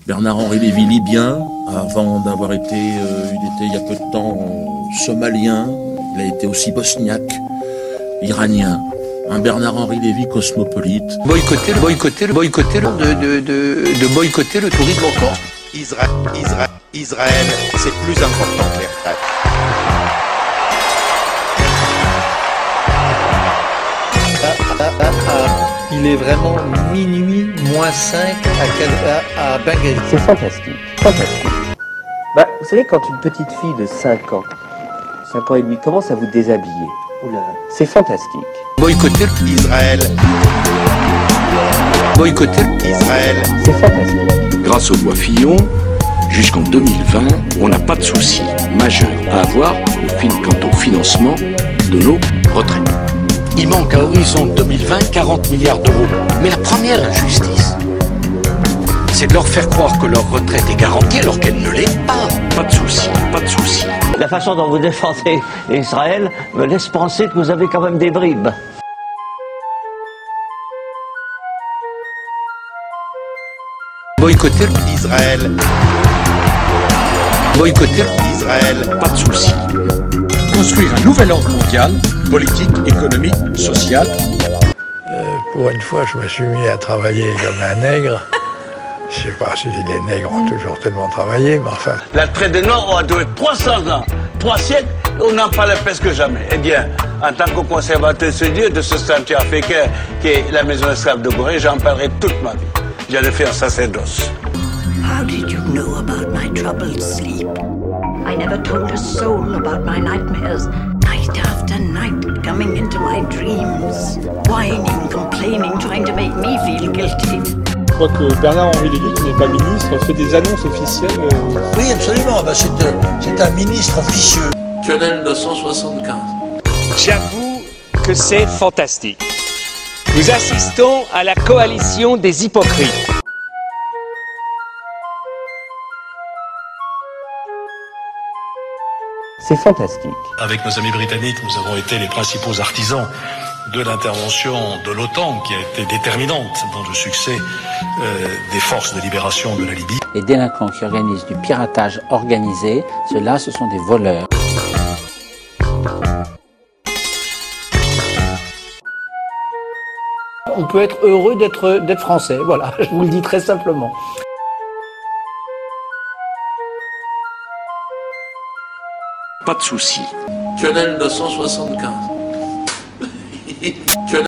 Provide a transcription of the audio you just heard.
Bernard-Henri Lévy, libyen, avant d'avoir été, il était il y a peu de temps somalien, il a été aussi bosniaque, iranien. Un Bernard-Henri Lévy cosmopolite. Boycotter le tourisme encore. Israël, c'est plus important que les retraites. Il est vraiment minuit moins 5 à Benghazi. C'est fantastique, fantastique. Vous savez, quand une petite fille de 5 ans et demi, commence à vous déshabiller, c'est fantastique. Boycotter Israël, C'est fantastique. Grâce aux lois Fillon, jusqu'en 2020, on n'a pas de souci majeur à avoir quant au financement de nos retraites. Il manque à horizon 2020 40 milliards d'euros. Mais la première injustice, c'est de leur faire croire que leur retraite est garantie alors qu'elle ne l'est pas. Pas de souci, pas de souci. La façon dont vous défendez Israël me laisse penser que vous avez quand même des bribes. Boycotter Israël, Pas de souci. Construire un nouvel ordre mondial, politique, économique, social. Pour une fois, je me suis mis à travailler comme un nègre. Je sais pas si les nègres ont toujours tellement travaillé, mais enfin... La traite des Noirs a duré 300 ans, 3 siècles, on n'en parlait presque jamais. Eh bien, en tant que conservateur studieux de ce statut africain qui est la maison esclave de Gorée, j'en parlerai toute ma vie. J'en ai fait un sacerdoce. How did you know about my troubled sleep? I never told a soul about my nightmares. Night after night, coming into my dreams. Whining, complaining, trying to make me feel guilty. Je crois que Bernard-Henri Lévy, qui n'est pas ministre, fait des annonces officielles. Oui, absolument. C'est un ministre officieux. Quenelle 275. J'avoue que c'est fantastique. Nous assistons à la coalition des hypocrites. C'est fantastique. Avec nos amis britanniques, nous avons été les principaux artisans de l'intervention de l'OTAN qui a été déterminante dans le succès des forces de libération de la Libye. Les délinquants qui organisent du piratage organisé, ceux-là, ce sont des voleurs. On peut être heureux d'être français, voilà, je vous le dis très simplement. Pas de souci. Quenelle 275.